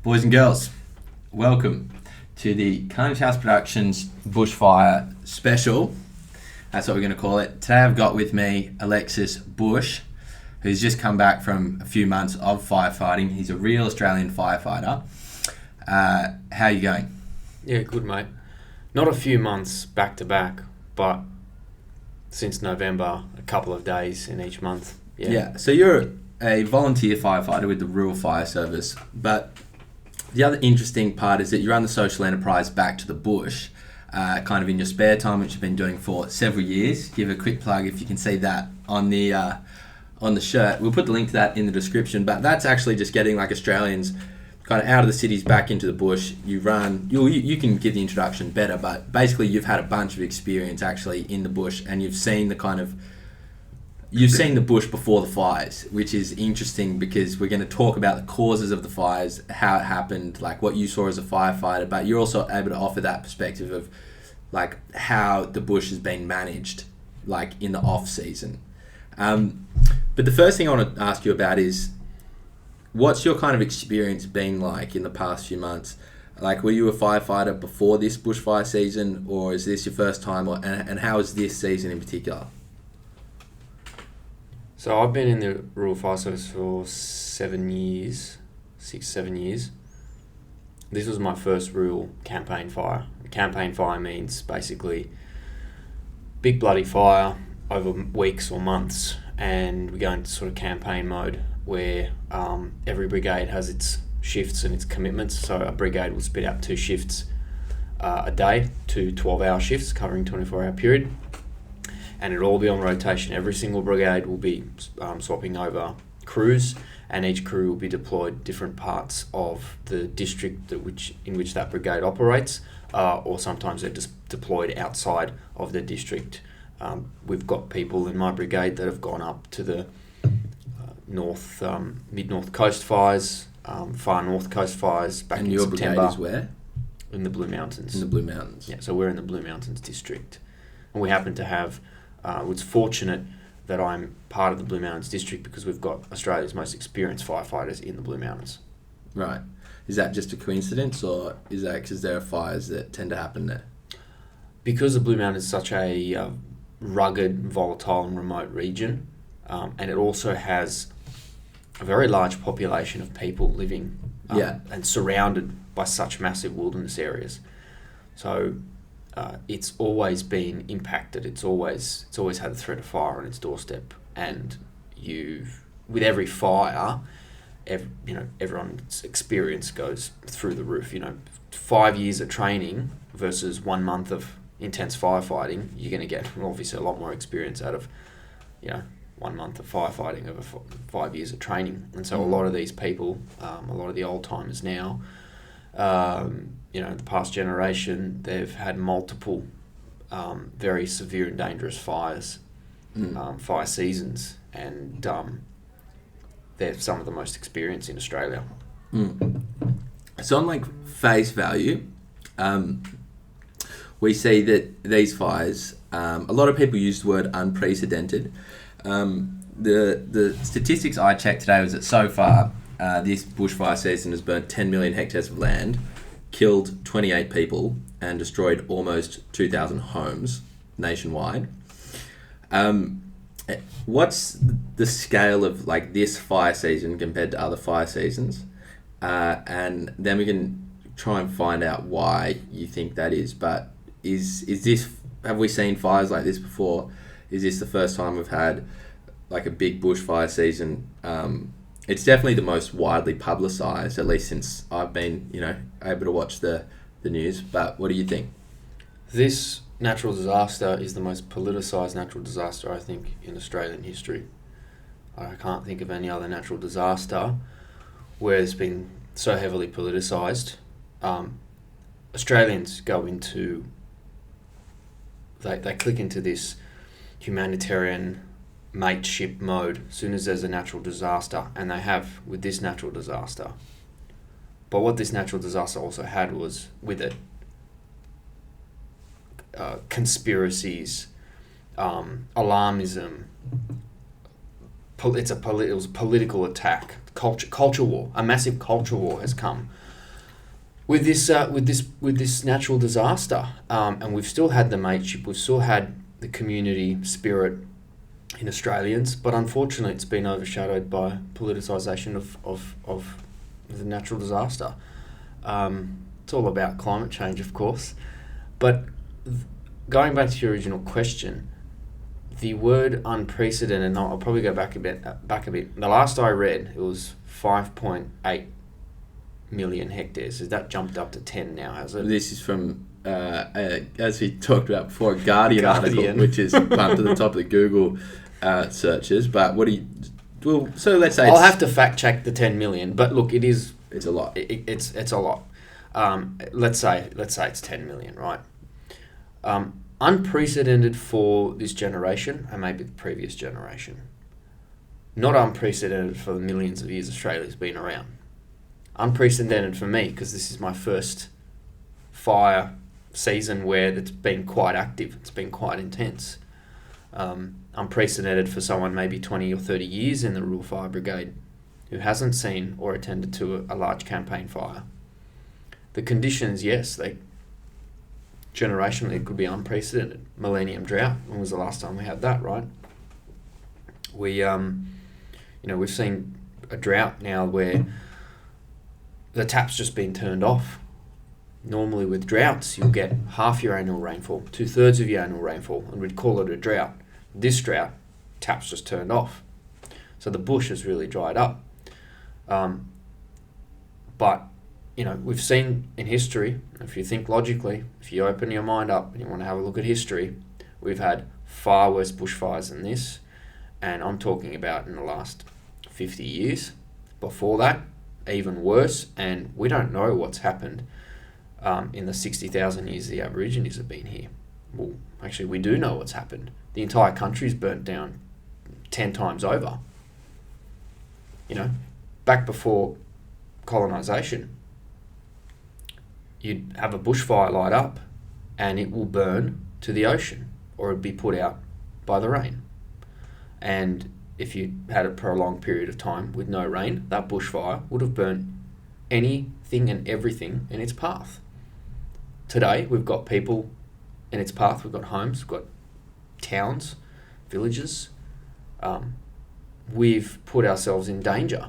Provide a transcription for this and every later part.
Boys and girls, welcome to the Carnage House Productions Bushfire special. That's what we're going to call it. Today I've got with me Alexis Bush, who's just come back from a few months of firefighting. He's a real Australian firefighter. How are you going? Yeah, good, mate. Not a few months back to back, but since November, a couple of days in each month. Yeah, so you're a volunteer firefighter with the Rural Fire Service, but the other interesting part is that you run the social enterprise Back to the Bush, kind of in your spare time, which you've been doing for several years. Give a quick plug if you can see that on the shirt. We'll put the link to that in the description, but that's actually just getting like Australians kind of out of the cities back into the bush. You can give the introduction better, but basically you've had a bunch of experience actually in the bush, and you've seen the bush before the fires, which is interesting because we're going to talk about the causes of the fires, how it happened, like what you saw as a firefighter, but you're also able to offer that perspective of like how the bush has been managed like in the off season. But the first thing I want to ask you about is, what's your kind of experience been like in the past few months? Like, were you a firefighter before this bushfire season, or is this your first time, and how is this season in particular? So I've been in the Rural Fire Service for 7 years. This was my first real campaign fire. Campaign fire means basically big bloody fire over weeks or months, and we go into sort of campaign mode where every brigade has its shifts and its commitments. So a brigade will spit out 2 shifts a day, 2 12-hour shifts covering 24-hour period. And it'll all be on rotation. Every single brigade will be swapping over crews, and each crew will be deployed different parts of the district in which that brigade operates, or sometimes they're just deployed outside of the district. We've got people in my brigade that have gone up to the mid-north coast fires, far north coast fires back in September. And your brigade is where? In the Blue Mountains. In the Blue Mountains. Yeah, so we're in the Blue Mountains district. And we happen to have... it's fortunate that I'm part of the Blue Mountains district because we've got Australia's most experienced firefighters in the Blue Mountains. Right. Is that just a coincidence, or is that because there are fires that tend to happen there? Because the Blue Mountains is such a rugged, volatile and remote region, and it also has a very large population of people living and surrounded by such massive wilderness areas. So it's always been impacted. It's always had the threat of fire on its doorstep, and with every fire, everyone's experience goes through the roof. 5 years of training versus 1 month of intense firefighting, you're going to get obviously a lot more experience out of 1 month of firefighting over 5 years of training. And so a lot of these people, a lot of the old timers now, the past generation, they've had multiple very severe and dangerous fires, fire seasons, and they're some of the most experienced in Australia. So on like face value, we see that these fires, a lot of people use the word unprecedented. The statistics I checked today was that so far this bushfire season has burnt 10 million hectares of land, killed 28 people, and destroyed almost 2,000 homes nationwide. What's the scale of like this fire season compared to other fire seasons? And then we can try and find out why you think that is. But have we seen fires like this before? Is this the first time we've had like a big bushfire season? It's definitely the most widely publicised, at least since I've been, able to watch the news. But what do you think? This natural disaster is the most politicised natural disaster, I think, in Australian history. I can't think of any other natural disaster where it's been so heavily politicised. Australians go into... They click into this humanitarian mateship mode as soon as there's a natural disaster, and they have with this natural disaster. But what this natural disaster also had was with it conspiracies, alarmism. It was a political attack, culture war. A massive culture war has come with this natural disaster, and we've still had the mateship, we've still had the community spirit in Australians, but unfortunately it's been overshadowed by politicisation of the natural disaster. It's all about climate change, of course, but going back to your original question, the word unprecedented, and I'll probably go back a bit. The last I read, it was 5.8 million hectares. Has that jumped up to 10 now, has it? This is from, as we talked about before, a Guardian article, which is bumped to the top of the Google searches. But what do you... Well, so let's say... I'll have to fact check the 10 million, but look, it is... It's a lot. It's a lot. Let's say it's 10 million, right? Unprecedented for this generation and maybe the previous generation. Not unprecedented for the millions of years Australia's been around. Unprecedented for me because this is my first fire season where it's been quite active. It's been quite intense. Unprecedented for someone maybe 20 or 30 years in the Rural Fire Brigade who hasn't seen or attended to a large campaign fire. The conditions, yes, generationally it could be unprecedented. Millennium drought, when was the last time we had that, right? We've seen a drought now where the tap's just been turned off. Normally with droughts, you'll get half your annual rainfall, 2/3 of your annual rainfall, and we'd call it a drought. This drought, tap's just turned off. So the bush has really dried up. But we've seen in history, if you think logically, if you open your mind up and you want to have a look at history, we've had far worse bushfires than this. And I'm talking about in the last 50 years. Before that, even worse. And we don't know what's happened in the 60,000 years the Aborigines have been here. Well, actually, we do know what's happened. The entire country's burnt down 10 times over. Back before colonisation, you'd have a bushfire light up and it will burn to the ocean or it'd be put out by the rain. And if you had a prolonged period of time with no rain, that bushfire would have burnt anything and everything in its path. Today, we've got people in its path, we've got homes, we've got towns, villages. We've put ourselves in danger.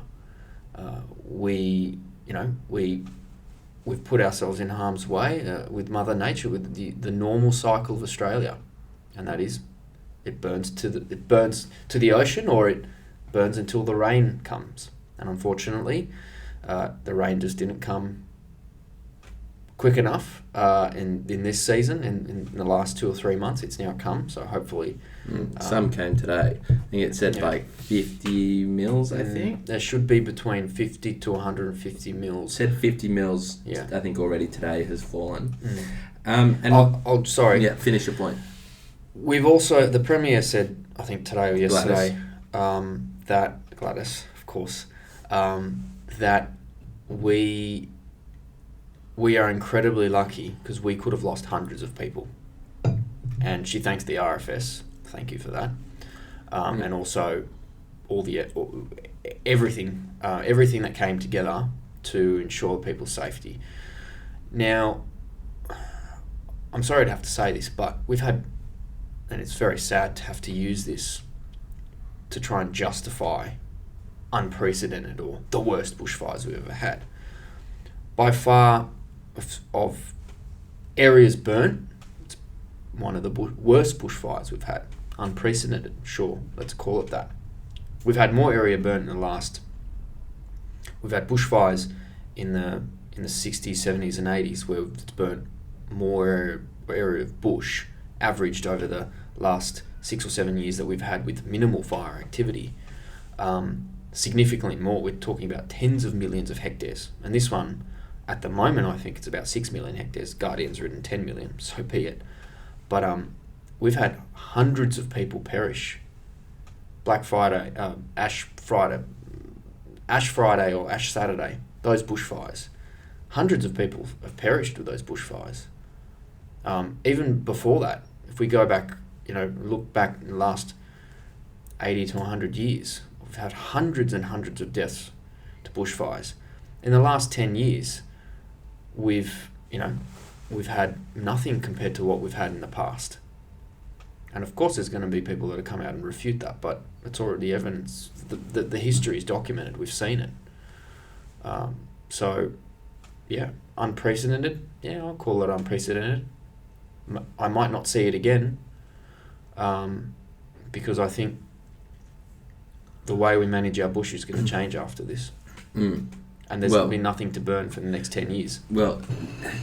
We've put ourselves in harm's way with Mother Nature, with the normal cycle of Australia, and that is, it burns to the ocean, or it burns until the rain comes. And unfortunately, the rain just didn't come quick enough in this season. In the last 2 or 3 months, it's now come. So hopefully, some came today. I think it said like 50 mils. I think there should be between 50 to 150 mils. Said 50 mils. Yeah. I think already today has fallen. And sorry. Yeah, finish your point. We've also, the Premier said, I think today or yesterday, that Gladys, of course, that we are incredibly lucky because we could have lost hundreds of people, and she thanks the RFS. Thank you for that, and also everything that came together to ensure people's safety. Now, I'm sorry to have to say this, but we've had, and it's very sad to have to use this to try and justify unprecedented or the worst bushfires we've ever had. By far, of areas burnt, it's one of the worst bushfires we've had. Unprecedented, sure, let's call it that. We've had more area burnt in we've had bushfires in the 60s, 70s and 80s where it's burnt more area of bush averaged over the last 6 or 7 years that we've had with minimal fire activity. Significantly more, we're talking about tens of millions of hectares. And this one, at the moment, I think it's about 6 million hectares. Guardian's written 10 million, so be it. But we've had hundreds of people perish. Black Friday, Ash Friday or Ash Saturday, those bushfires. Hundreds of people have perished with those bushfires. Even before that, if we go back, look back in the last 80 to 100 years, we've had hundreds and hundreds of deaths to bushfires. In the last 10 years, we've had nothing compared to what we've had in the past. And of course there's going to be people that come out and refute that, but it's already evidence. The history is documented. We've seen it. So, yeah, unprecedented. Yeah, I'll call it unprecedented. I might not see it again, because I think the way we manage our bush is going to change after this. Mm. And there's going to be nothing to burn for the next 10 years. Well,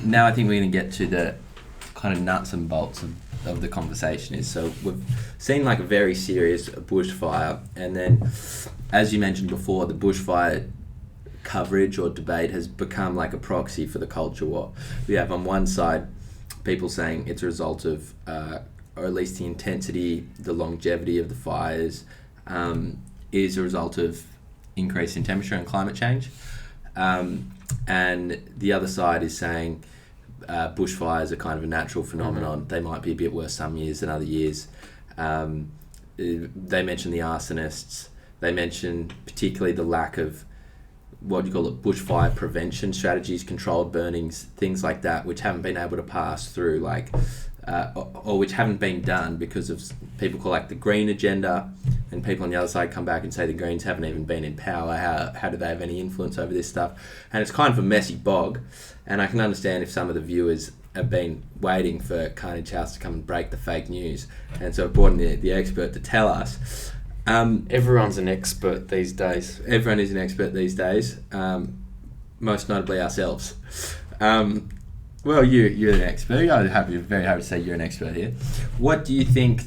now I think we're going to get to the kind of nuts and bolts of the conversation. So we've seen like a very serious bushfire, and then, as you mentioned before, the bushfire coverage or debate has become like a proxy for the culture war. We have on one side people saying it's a result of, or at least the intensity, the longevity of the fires, is a result of increase in temperature and climate change. And the other side is saying bushfires are kind of a natural phenomenon. They might be a bit worse some years than other years. They mention the arsonists. They mention particularly the lack of, what do you call it, bushfire prevention strategies, controlled burnings, things like that, which haven't been able to pass through, like, or which haven't been done because of people call like the green agenda, and people on the other side come back and say the Greens haven't even been in power. How do they have any influence over this stuff? And it's kind of a messy bog, and I can understand if some of the viewers have been waiting for Carnage House to come and break the fake news, and so I brought in the expert to tell us. Everyone's an expert these days. Everyone is an expert these days, most notably ourselves. Well, you're an expert. I'm very happy to say you're an expert here. What do you think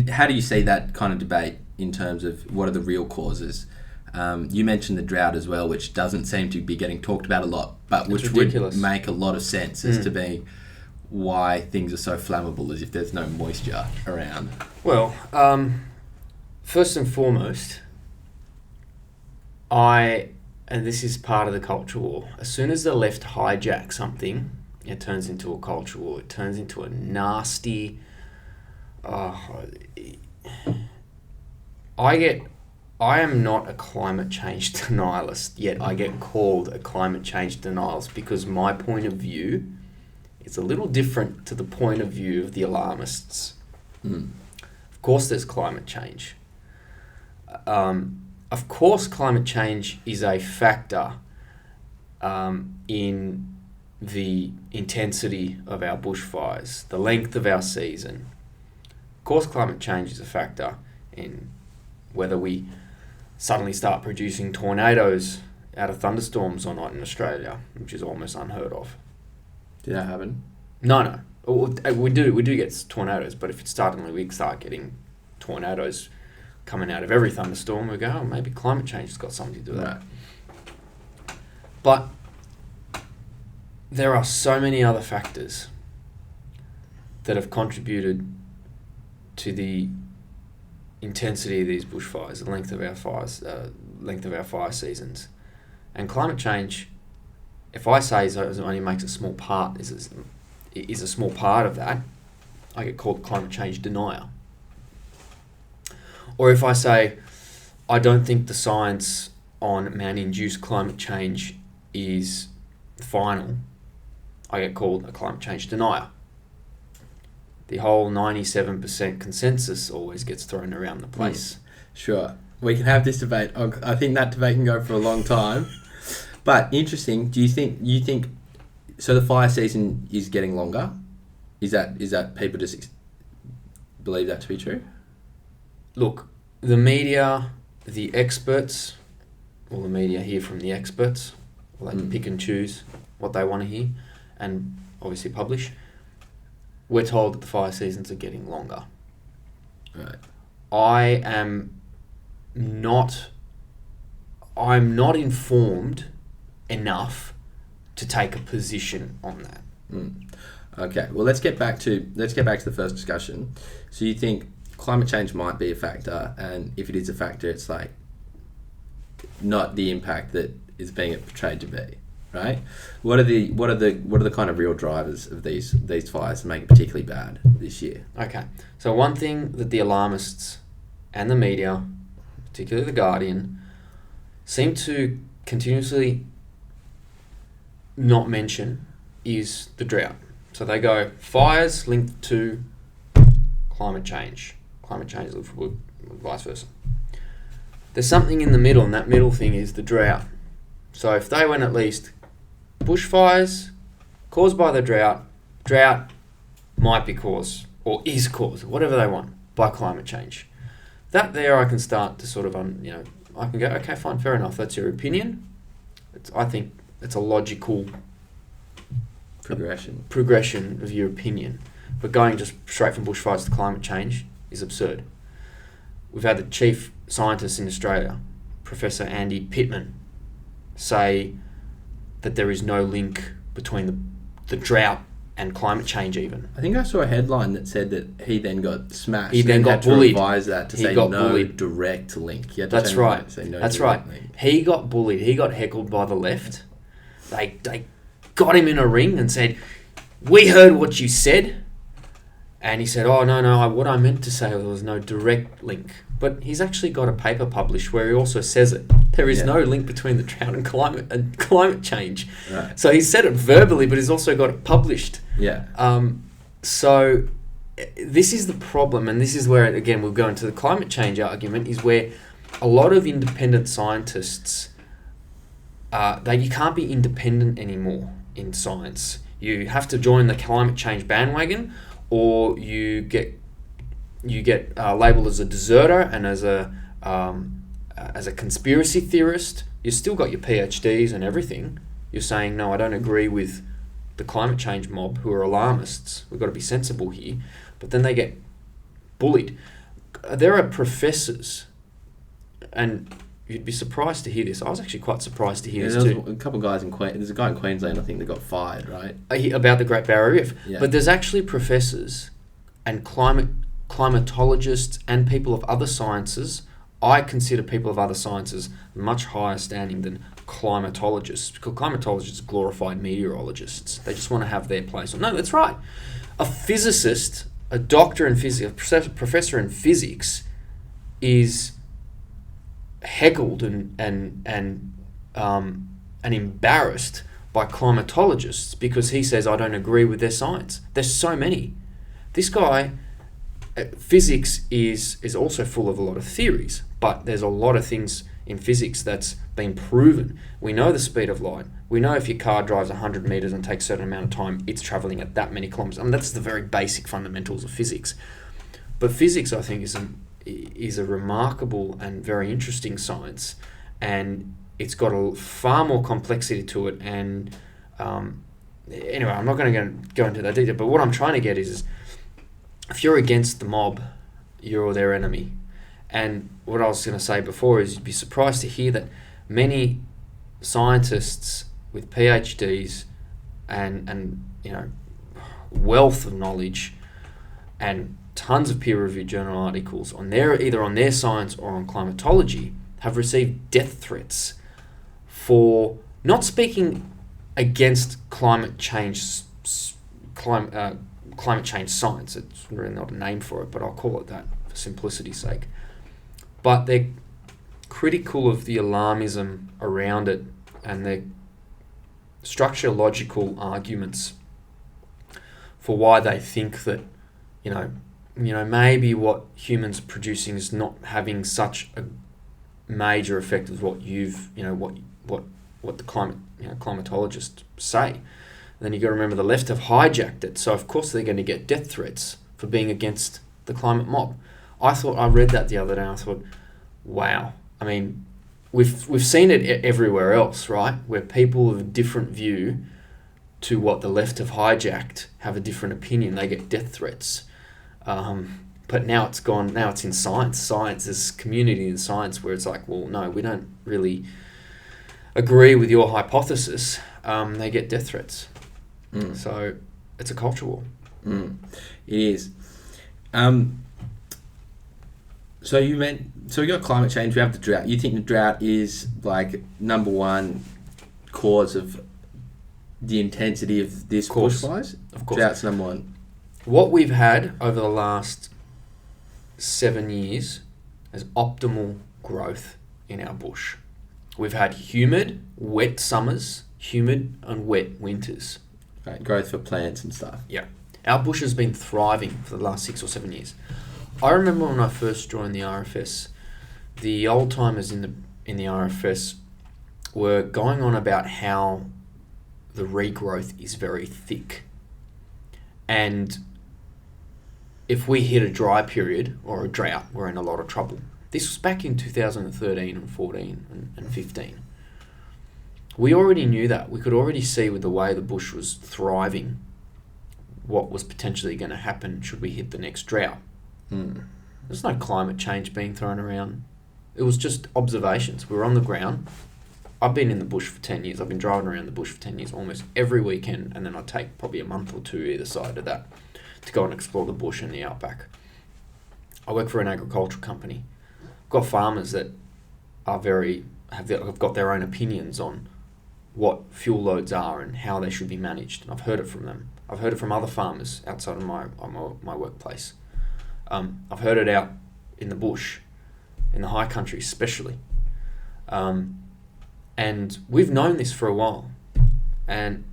how do you see that kind of debate in terms of what are the real causes? You mentioned the drought as well, which doesn't seem to be getting talked about a lot, but which would make a lot of sense as to being why things are so flammable, as if there's no moisture around. Well, first and foremost, and this is part of the culture war, as soon as the left hijack something, it turns into a culture war. It turns into a nasty... I am not a climate change denialist, yet I get called a climate change denialist because my point of view is a little different to the point of view of the alarmists. Of course there's climate change. Of course climate change is a factor in the intensity of our bushfires, the length of our season. Of course climate change is a factor in whether we suddenly start producing tornadoes out of thunderstorms or not in Australia, which is almost unheard of. Did that happen? No. We do get tornadoes, but if suddenly we start getting tornadoes coming out of every thunderstorm, we go, oh, maybe climate change has got something to do with that. But there are so many other factors that have contributed to the intensity of these bushfires, the length of our fire seasons, and climate change. If I say it only makes a small part, is a small part of that, I get called climate change denier. Or if I say I don't think the science on man-induced climate change is final, I get called a climate change denier. The whole 97% consensus always gets thrown around the place. Sure. We can have this debate. I think that debate can go for a long time. But interesting, you think so the fire season is getting longer? Is that people just believe that to be true? Look, the media, the experts, or the media hear from the experts, or they pick and choose what they want to hear and obviously publish. We're told that the fire seasons are getting longer. Right. I'm not informed enough to take a position on that. Okay. Well, let's get back to the first discussion. So you think climate change might be a factor, and if it is a factor, it's like not the impact that is being portrayed to be, right? What are the kind of real drivers of these fires that make it particularly bad this year? Okay. So one thing that the alarmists and the media, particularly The Guardian, seem to continuously not mention is the drought. So they go fires linked to climate change linked to vice versa. There's something in the middle, and that middle thing is the drought. So if they went at least bushfires caused by the drought might be caused, or is caused, whatever they want, by climate change. That there I can start to sort of, I can go, okay, fine, fair enough, that's your opinion. I think it's a logical progression of your opinion. But going just straight from bushfires to climate change is absurd. We've had the chief scientist in Australia, Professor Andy Pittman, say that there is no link between the drought and climate change even. I think I saw a headline that said that he then got smashed. He then got bullied. To revise that to say no direct link. That's right. That's right. He got bullied. He got heckled by the left. They got him in a ring and said, "We heard what you said." And he said, "Oh, no, what I meant to say was no direct link." But he's actually got a paper published where he also says it. There is no link between the drought and climate change. Right. So he said it verbally, but he's also got it published. Yeah. So this is the problem, and this is where, again, we'll go into the climate change argument, is where a lot of independent scientists, you can't be independent anymore in science. You have to join the climate change bandwagon, or you get labelled as a deserter and as a conspiracy theorist. You still got your PhDs and everything. You're saying, no, I don't agree with the climate change mob who are alarmists. We've got to be sensible here. But then they get bullied. There are professors, and you'd be surprised to hear this. I was actually quite surprised to hear this too. A couple of guys there's a guy in Queensland, I think, that got fired, right? About the Great Barrier Reef. Yeah. But there's actually professors and climatologists and people of other sciences. I consider people of other sciences much higher standing than climatologists, because climatologists are glorified meteorologists. They just want to have their place. No, that's right. A physicist, a doctor in physics, a professor in physics is heckled and embarrassed by climatologists because he says, I don't agree with their science. There's so many. This guy, physics is also full of a lot of theories, but there's a lot of things in physics that's been proven. We know the speed of light. We know if your car drives 100 meters and takes a certain amount of time, it's traveling at that many kilometers. I mean, that's the very basic fundamentals of physics. But physics, I think, is a remarkable and very interesting science, and it's got a far more complexity to it. And anyway, I'm not going to go into that detail, but what I'm trying to get is if you're against the mob, you're their enemy. And what I was going to say before is you'd be surprised to hear that many scientists with PhDs and wealth of knowledge and tons of peer-reviewed journal articles either on their science or on climatology have received death threats for not speaking against climate change science. It's really not a name for it, but I'll call it that for simplicity's sake. But they're critical of the alarmism around it, and their structure-logical arguments for why they think that, maybe what humans are producing is not having such a major effect as what what the climatologists say. And then you got to remember the left have hijacked it, so of course they're going to get death threats for being against the climate mob. I read that the other day and I thought, wow. I mean, we've seen it everywhere else, right? Where people of a different view to what the left have hijacked have a different opinion. They get death threats. But now it's gone. Now it's in science. Science is community in science where it's like, well, no, we don't really agree with your hypothesis. They get death threats. So it's a culture war. It is. So we got climate change. We have the drought. You think the drought is like number one cause of the intensity of this bushfires? Of course, drought's number one. What we've had over the last 7 years is optimal growth in our bush. We've had humid, wet summers, humid and wet winters. Right, growth for plants and stuff. Yeah. Our bush has been thriving for the last 6 or 7 years. I remember when I first joined the RFS, the old timers in the RFS were going on about how the regrowth is very thick. And if we hit a dry period or a drought, we're in a lot of trouble. This was back in 2013 and 14 and 15. We already knew that. We could already see with the way the bush was thriving what was potentially going to happen should we hit the next drought. There's no climate change being thrown around. It was just observations. We were on the ground. I've been in the bush for 10 years. I've been driving around the bush for 10 years almost every weekend, and then I take probably a month or two either side of that to go and explore the bush and the outback. I work for an agricultural company. I've got farmers that are have got their own opinions on what fuel loads are and how they should be managed. And I've heard it from them. I've heard it from other farmers outside of my workplace. I've heard it out in the bush, in the high country especially. And we've known this for a while. And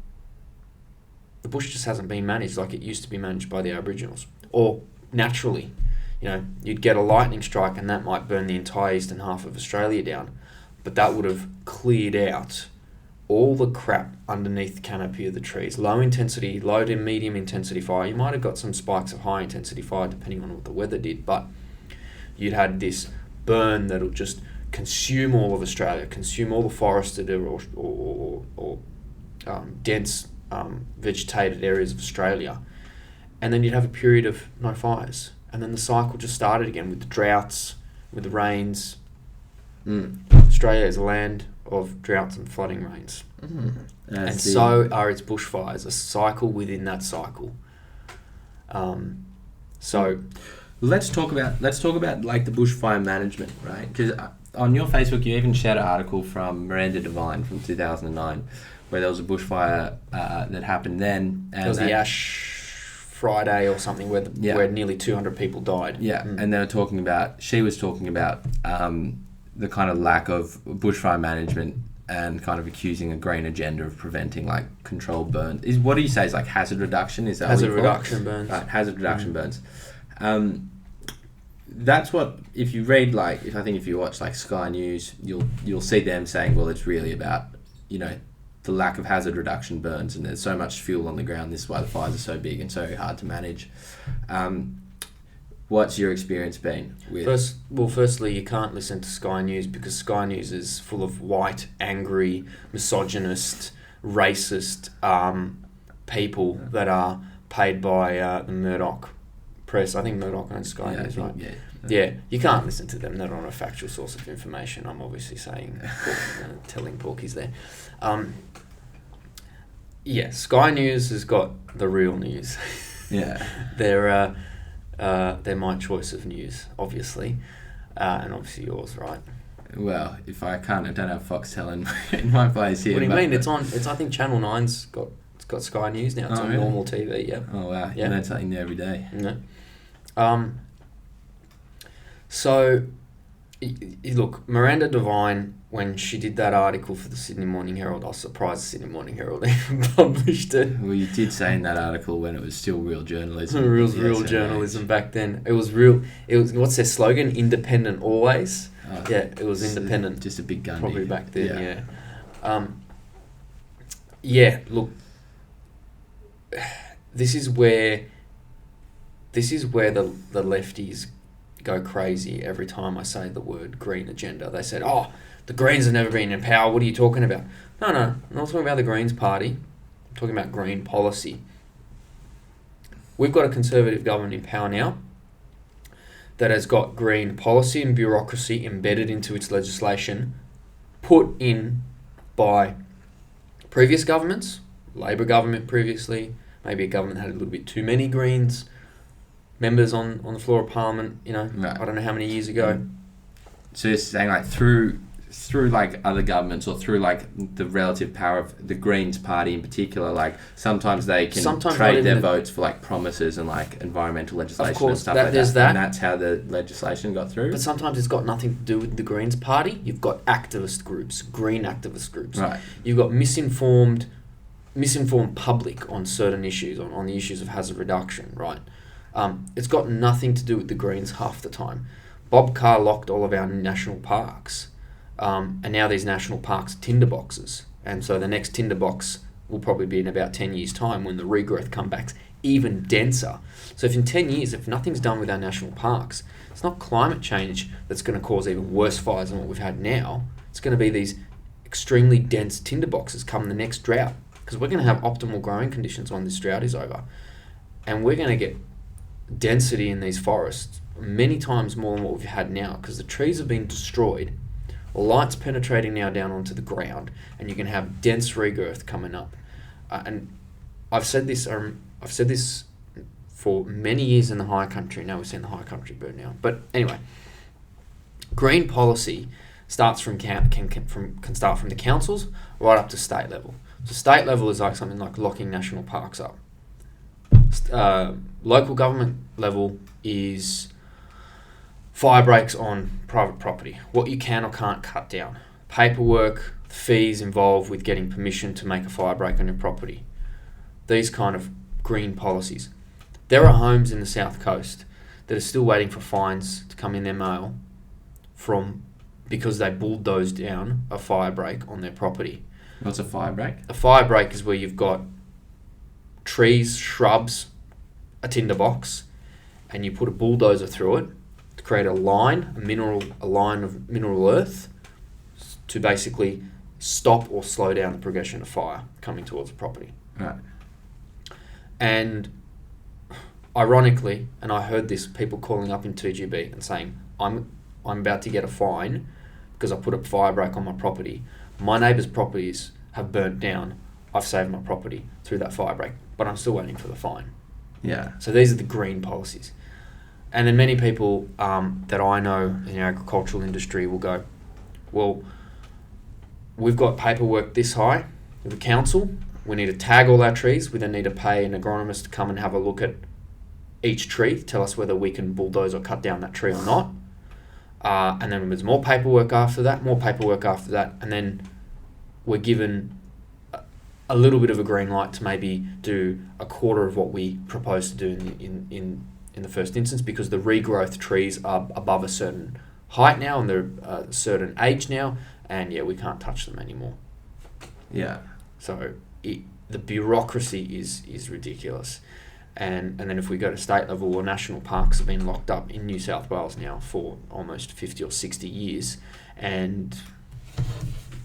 the bush just hasn't been managed like it used to be managed by the Aboriginals. Or naturally, you'd get a lightning strike and that might burn the entire eastern half of Australia down. But that would have cleared out all the crap underneath the canopy of the trees. Low intensity, low to medium intensity fire. You might have got some spikes of high intensity fire depending on what the weather did, but you'd had this burn that'll just consume all of Australia, consume all the forested or dense vegetated areas of Australia, and then you'd have a period of no fires, and then the cycle just started again with the droughts, with the rains. Australia is a land of droughts and flooding rains, and so are its bushfires, a cycle within that cycle. So let's talk about like the bushfire management, right? Because on your Facebook you even shared an article from Miranda Devine from 2009 where there was a bushfire that happened then, and it was the Ash Friday or something where nearly 200 people died. And she was talking about the kind of lack of bushfire management and kind of accusing a green agenda of preventing like controlled burns. What do you say is like hazard reduction? Is that hazard reduction burns? Right, hazard reduction burns. That's what, if you read if you watch like Sky News, you'll see them saying, well, it's really about the lack of hazard reduction burns, and there's so much fuel on the ground. This is why the fires are so big and so hard to manage. What's your experience been with? Firstly, you can't listen to Sky News because Sky News is full of white, angry, misogynist, racist people that are paid by the Murdoch press. I think Murdoch owns Sky News, right? Yeah, you can't listen to them. They're not a factual source of information. I'm obviously saying, telling porkies there. Sky News has got the real news. They're my choice of news, obviously, and obviously yours, right? Well, if I don't have Foxtel in my place here. What do you mean? It's I think Channel 9's got Sky News now. It's on normal TV. Yeah. Oh wow! You learn something new every day. No. So, look, Miranda Devine, when she did that article for the Sydney Morning Herald, I was surprised the Sydney Morning Herald even published it. Well, you did say in that article when it was still real journalism. real journalism back then. It was real. It was, what's their slogan? Independent always. It was independent. Just a big gun. Probably back then, look, this is where the lefties go crazy every time I say the word green agenda. They said, the Greens have never been in power. What are you talking about? No, I'm not talking about the Greens party. I'm talking about green policy. We've got a Conservative government in power now that has got green policy and bureaucracy embedded into its legislation, put in by previous governments, Labor government previously, maybe a government that had a little bit too many Greens members on the floor of Parliament, Right. I don't know how many years ago. So you're saying like through through like other governments or through like the relative power of the Greens party in particular, like sometimes they can trade their votes for like promises and like environmental legislation and stuff like that. And that's how the legislation got through. But sometimes it's got nothing to do with the Greens party. You've got activist groups, green activist groups. Right. You've got misinformed public on certain issues, on the issues of hazard reduction, right? It's got nothing to do with the Greens half the time. Bob Carr locked all of our national parks. And now these national parks are tinderboxes. And so the next tinderbox will probably be in about 10 years' time when the regrowth comes back even denser. So if in 10 years, if nothing's done with our national parks, it's not climate change that's going to cause even worse fires than what we've had now. It's going to be these extremely dense tinderboxes come the next drought. Because we're going to have optimal growing conditions when this drought is over. And we're going to get density in these forests many times more than what we've had now, because the trees have been destroyed. Light's penetrating now down onto the ground, and you can have dense regrowth coming up. And I've said this for many years in the high country. Now we've seen the high country burn now. But anyway, green policy starts can start from the councils right up to state level. So state level is like something like locking national parks up. Local government level is fire breaks on private property, what you can or can't cut down, paperwork, fees involved with getting permission to make a fire break on your property, these kind of green policies. There are homes in the South Coast that are still waiting for fines to come in their mail because they bulldozed down a fire break on their property. What's a fire break? A fire break is where you've got trees, shrubs, a tinderbox, and you put a bulldozer through it to create a line of mineral earth to basically stop or slow down the progression of fire coming towards the property. Right. And ironically, and I heard this, people calling up in 2GB and saying, I'm about to get a fine because I put a fire break on my property. My neighbour's properties have burnt down. I've saved my property through that fire break, but I'm still waiting for the fine. Yeah. So these are the green policies. And then many people that I know in the agricultural industry will go, well, we've got paperwork this high with the council. We need to tag all our trees. We then need to pay an agronomist to come and have a look at each tree, tell us whether we can bulldoze or cut down that tree or not. And then there's more paperwork after that, and then we're given a little bit of a green light to maybe do a quarter of what we propose to do in the first instance, because the regrowth trees are above a certain height now and they're a certain age now, and yeah, we can't touch them anymore. Yeah. So the bureaucracy is ridiculous. And then if we go to state level, well, national parks have been locked up in New South Wales now for almost 50 or 60 years, and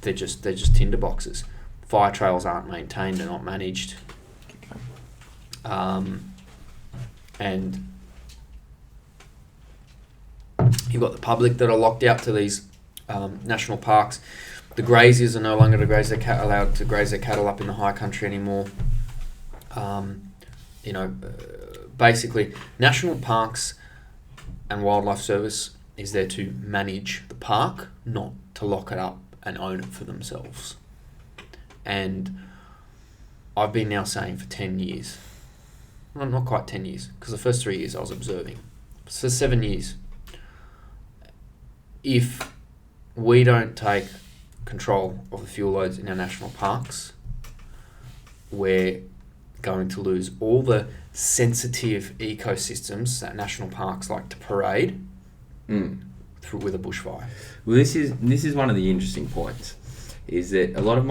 they're just tinderboxes. Fire trails aren't maintained, they're not managed. And you've got the public that are locked out to these national parks. The graziers are no longer allowed to graze their cattle up in the high country anymore. Basically, national parks and wildlife service is there to manage the park, not to lock it up and own it for themselves. And I've been now saying for 10 years, well, not quite 10 years, because the first 3 years I was observing. So 7 years. If we don't take control of the fuel loads in our national parks, we're going to lose all the sensitive ecosystems that national parks like to parade through with a bushfire. Well, this is one of the interesting points, is that a lot of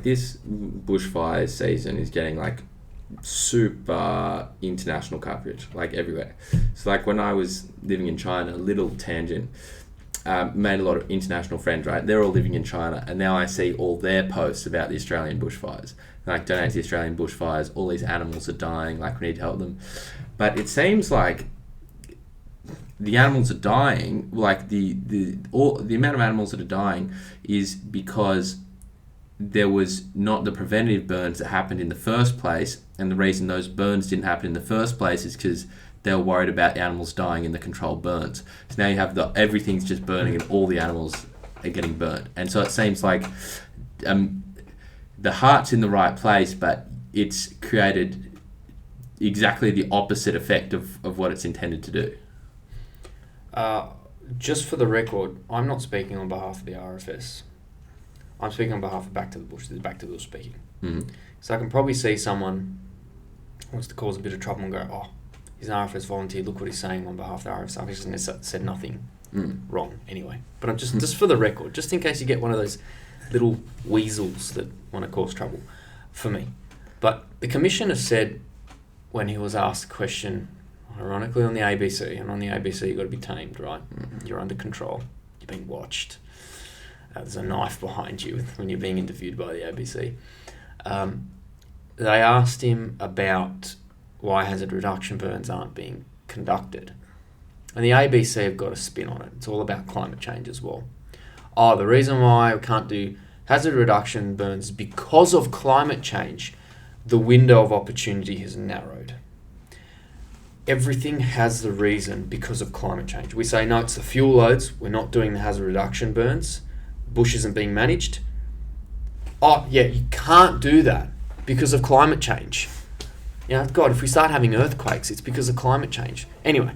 this bushfire season is getting like super international coverage, like everywhere. So like when I was living in China, little tangent, made a lot of international friends, right? They're all living in China, and now I see all their posts about the Australian bushfires. Like, donate to the Australian bushfires, all these animals are dying, like, we need to help them. But it seems like the animals are dying, like, the amount of animals that are dying is because there was not the preventative burns that happened in the first place, and the reason those burns didn't happen in the first place is because they were worried about the animals dying in the controlled burns. So now you have everything's just burning and all the animals are getting burnt. And so it seems like the heart's in the right place, but it's created exactly the opposite effect of what it's intended to do. Just for the record, I'm not speaking on behalf of the RFS. I'm speaking on behalf of Back to the Bush. This is Back to the Bush speaking. Mm-hmm. So I can probably see someone who wants to cause a bit of trouble and go, oh, he's an RFS volunteer, look what he's saying on behalf of the RFS. I've just said nothing wrong anyway. But I'm just for the record, just in case you get one of those little weasels that want to cause trouble for me. But the Commissioner said when he was asked the question, ironically on the ABC, and on the ABC you've got to be tamed, right? Mm-hmm. You're under control. You're being watched. There's a knife behind you when you're being interviewed by the ABC. They asked him about why hazard reduction burns aren't being conducted. And the ABC have got a spin on it. It's all about climate change as well. Oh, the reason why we can't do hazard reduction burns is because of climate change. The window of opportunity has narrowed. Everything has the reason because of climate change. We say, no, it's the fuel loads. We're not doing the hazard reduction burns. Bush isn't being managed. Oh, yeah, you can't do that because of climate change. You know, God, if we start having earthquakes, it's because of climate change. Anyway,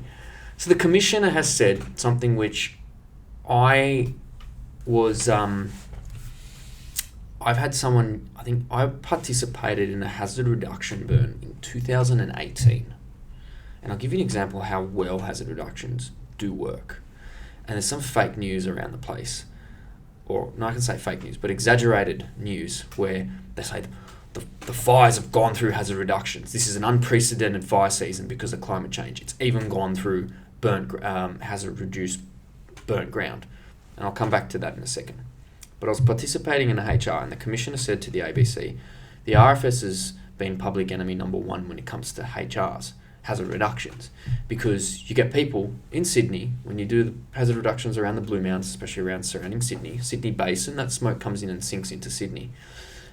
so the Commissioner has said something which I was... I've had someone... I think I participated in a hazard reduction burn in 2018. And I'll give you an example of how well hazard reductions do work. And there's some fake news around the place. Or, no, I can say fake news, but exaggerated news where they say the fires have gone through hazard reductions. This is an unprecedented fire season because of climate change. It's even gone through hazard reduced burnt ground. And I'll come back to that in a second. But I was participating in a HR and the Commissioner said to the ABC, the RFS has been public enemy number one when it comes to HRs, hazard reductions, because you get people in Sydney, when you do the hazard reductions around the Blue Mountains, especially around surrounding Sydney Basin, that smoke comes in and sinks into Sydney.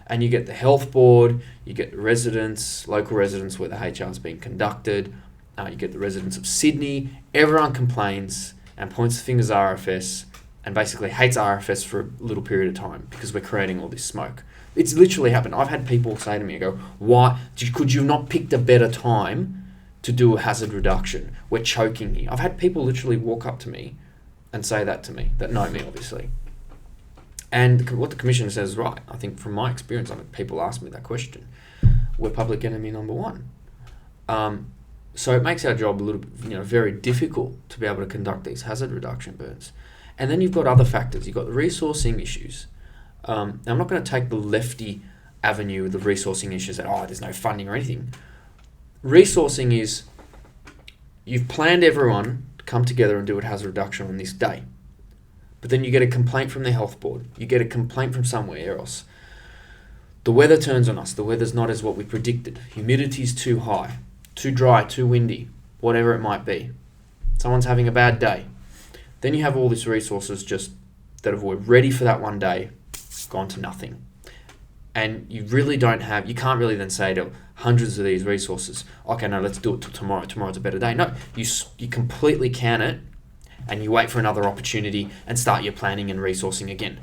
And you get the health board, you get the residents, local residents where the HR is being conducted, you get the residents of Sydney, everyone complains and points the fingers at RFS and basically hates RFS for a little period of time because we're creating all this smoke. It's literally happened. I've had people say to me, go, why, could you have not picked a better time to do a hazard reduction? We're choking here. I've had people literally walk up to me and say that to me, that know me obviously. And what the Commissioner says is right. I think from my experience, I've had people ask me that question. We're public enemy number one. So it makes our job a little, very difficult to be able to conduct these hazard reduction burns. And then you've got other factors. You've got the resourcing issues. I'm not going to take the lefty avenue of the resourcing issues that, there's no funding or anything. Resourcing is you've planned everyone to come together and do a hazard reduction on this day. But then you get a complaint from the health board. You get a complaint from somewhere else. The weather turns on us. The weather's not as what we predicted. Humidity's too high, too dry, too windy, whatever it might be. Someone's having a bad day. Then you have all these resources just that were ready for that one day, gone to nothing. And you really you can't really then say to hundreds of these resources, okay, no, let's do it till tomorrow. Tomorrow's a better day. No, you completely can it and you wait for another opportunity and start your planning and resourcing again.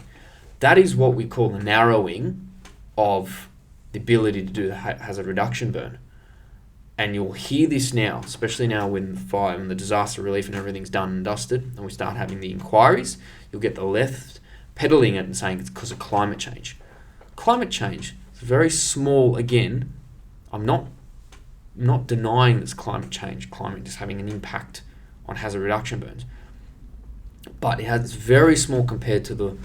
That is what we call the narrowing of the ability to do the hazard reduction burn. And you'll hear this now, especially now when the fire and the disaster relief and everything's done and dusted and we start having the inquiries, you'll get the left peddling it and saying it's because of climate change. Climate change is very small. Again, I'm not denying this climate change. Climate is having an impact on hazard reduction burns. But it's very small compared to the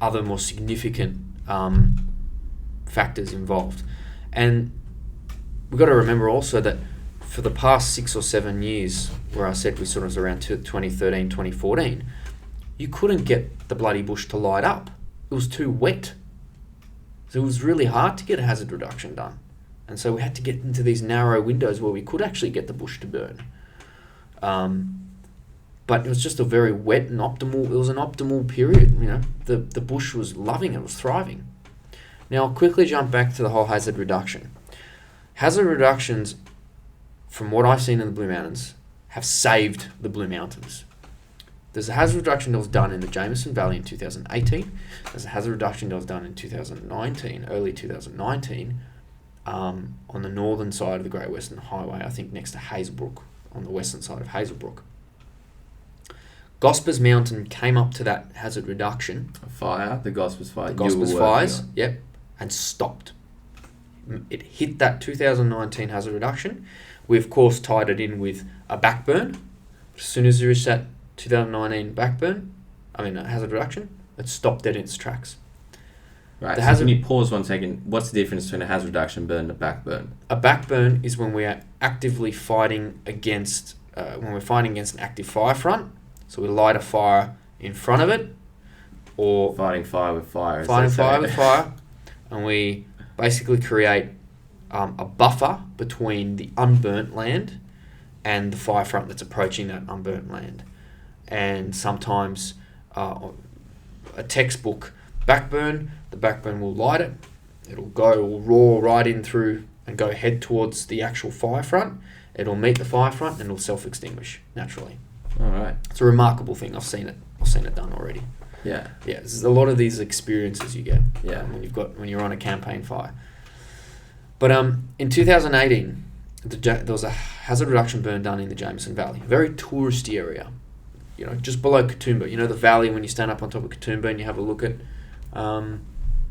other more significant factors involved. And we've got to remember also that for the past 6 or 7 years, where I said we sort of was around 2013, 2014, you couldn't get the bloody bush to light up. It was too wet. So it was really hard to get a hazard reduction done. And so we had to get into these narrow windows where we could actually get the bush to burn. But it was just a very wet and it was an optimal period. The bush was loving it, was thriving. Now I'll quickly jump back to the whole hazard reduction. Hazard reductions, from what I've seen in the Blue Mountains, have saved the Blue Mountains. There's a hazard reduction that was done in the Jameson Valley in 2018. There's a hazard reduction that was done in 2019, early 2019, on the northern side of the Great Western Highway, I think next to Hazelbrook, on the western side of Hazelbrook. Gospers Mountain came up to that hazard reduction. The Gospers fire. The Gospers fires, yep, and stopped. It hit that 2019 hazard reduction. We, of course, tied it in with a backburn. As soon as you reached that 2019 hazard reduction, it stopped dead in its tracks. Right, so can you pause 1 second? What's the difference between a hazard reduction burn and a backburn? A backburn is when we are actively fighting against, an active fire front. So we light a fire in front of it, or fighting fire with fire. And we basically create a buffer between the unburnt land and the fire front that's approaching that unburnt land. And sometimes a textbook backburn, the backburn will light it. It'll roar right in through and go head towards the actual fire front. It'll meet the fire front and it'll self-extinguish naturally. All right. It's a remarkable thing. I've seen it done already. Yeah. Yeah. There's a lot of these experiences you get. Yeah. When you're on a campaign fire. But in 2018, there was a hazard reduction burn done in the Jameson Valley, a very touristy area. Just below Katoomba. The valley when you stand up on top of Katoomba and you have a look at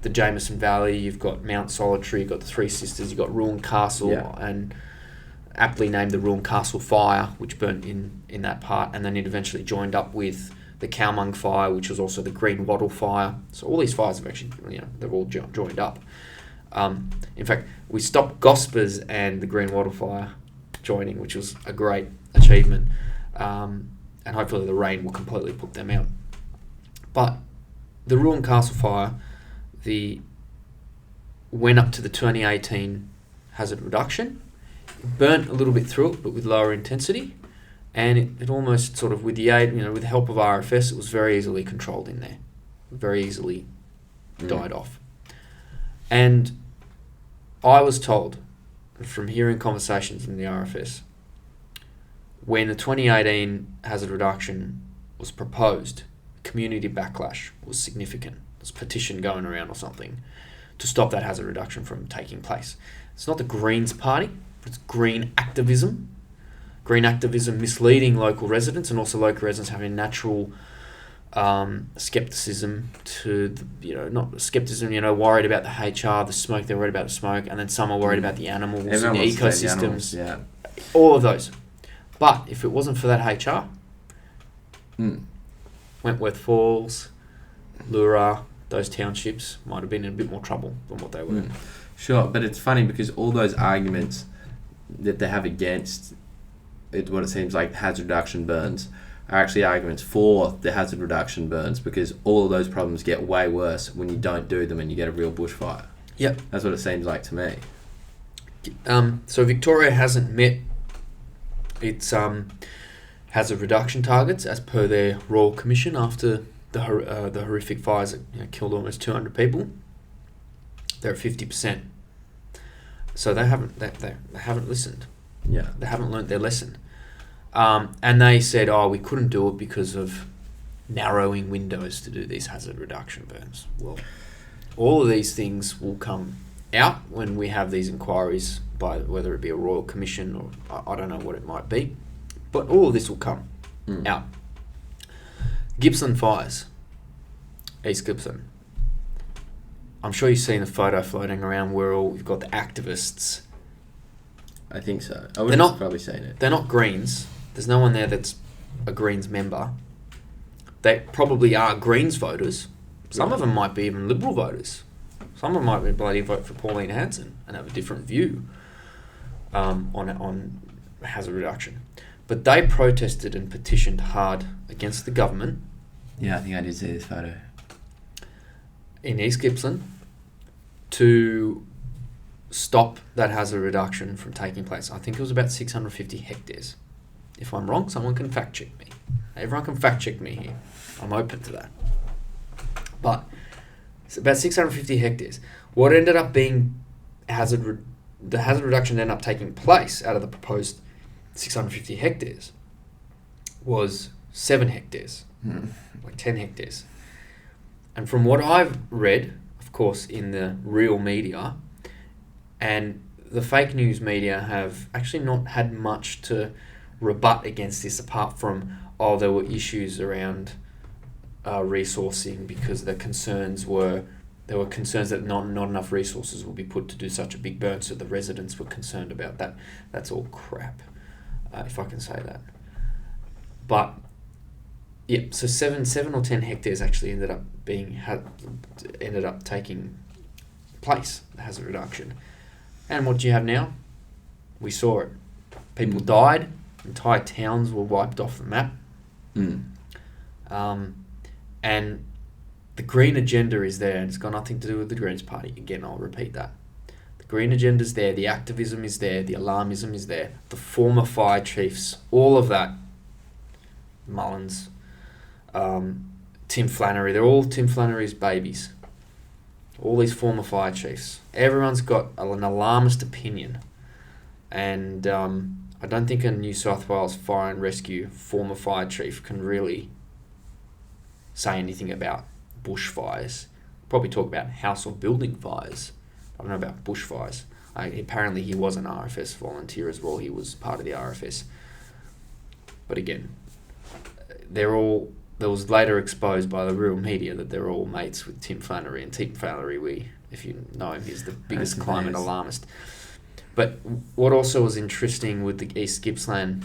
the Jameson Valley. You've got Mount Solitary. You've got the Three Sisters. You've got Ruan Castle, and aptly named the Ruan Castle Fire, which burnt in that part, and then it eventually joined up with the Cowmung Fire, which was also the Green Wattle Fire. So all these fires have actually, they're all joined up. In fact, we stopped Gospers and the Green Wattle Fire joining, which was a great achievement, and hopefully the rain will completely put them out. But the Ruan Castle Fire, went up to the 2018 hazard reduction. It burnt a little bit through it, but with lower intensity, and it almost sort of with the aid, with the help of RFS, it was very easily controlled in there, very easily died off. And I was told from hearing conversations in the RFS, when the 2018 hazard reduction was proposed, community backlash was significant. There's a petition going around or something to stop that hazard reduction from taking place. It's not the Greens Party. It's green activism. Green activism misleading local residents, and also local residents having natural skepticism not skepticism, worried about the HR, the smoke, they're worried about the smoke, and then some are worried about the animals and the ecosystems. The animals, all of those. But if it wasn't for that HR, Wentworth Falls, Lura, those townships might have been in a bit more trouble than what they were. Sure, but it's funny because all those arguments that they have against it, what it seems like hazard reduction burns, are actually arguments for the hazard reduction burns, because all of those problems get way worse when you don't do them and you get a real bushfire. Yep. That's what it seems like to me. So Victoria hasn't met its hazard reduction targets as per their Royal Commission after the horrific fires that killed almost 200 people. They're at 50%. So they haven't listened. Yeah. They haven't learnt their lesson. And they said, we couldn't do it because of narrowing windows to do these hazard reduction burns. Well, all of these things will come out when we have these inquiries, by whether it be a Royal Commission or I don't know what it might be. But all of this will come out. Gippsland fires. East Gippsland. I'm sure you've seen a photo floating around where we've got the activists. I think so. I would have probably seen it. They're not Greens. There's no one there that's a Greens member. They probably are Greens voters. Some of them might be even Liberal voters. Some of them might be bloody vote for Pauline Hanson and have a different view on hazard reduction. But they protested and petitioned hard against the government. Yeah, I think I did see this photo. In East Gippsland to stop that hazard reduction from taking place. I think it was about 650 hectares. If I'm wrong, someone can fact check me. Everyone can fact check me here. I'm open to that. But it's about 650 hectares. What ended up being the hazard reduction ended up taking place out of the proposed 650 hectares was 7 hectares like 10 hectares. And from what I've read, of course, in the real media, and the fake news media have actually not had much to rebut against this, apart from, there were issues around resourcing, because there were concerns that not enough resources will be put to do such a big burn, so the residents were concerned about that. That's all crap, if I can say that. But yeah, so seven or 10 hectares actually ended up taking place, the hazard reduction. And what do you have now? We saw it. People died. Entire towns were wiped off the map. And the green agenda is there, and it's got nothing to do with the Greens Party. Again, I'll repeat that. The green agenda's there, the activism is there, the alarmism is there, the former fire chiefs, all of that. Mullins, Tim Flannery, they're all Tim Flannery's babies. All these former fire chiefs. Everyone's got an alarmist opinion. And I don't think a New South Wales Fire and Rescue former fire chief can really say anything about bushfires. Probably talk about house or building fires. I don't know about bushfires. Apparently he was an RFS volunteer as well. He was part of the RFS. But again, there was later exposed by the real media that they're all mates with Tim Flannery. And Tim Flannery, if you know him, he's the biggest climate alarmist. But what also was interesting with the East Gippsland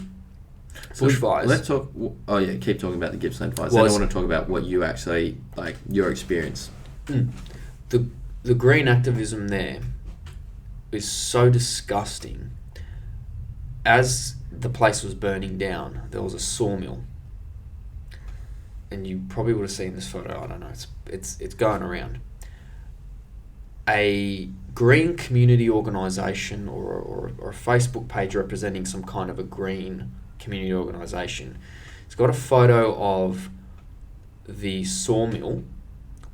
bushfires... Let's talk... Oh yeah, keep talking about the Gippsland fires. I don't want to talk about what you actually... like, your experience. The green activism there is so disgusting. As the place was burning down, there was a sawmill. And you probably would have seen this photo. I don't know. It's going around. A green community organisation or a Facebook page representing some kind of a green community organisation. It's got a photo of the sawmill,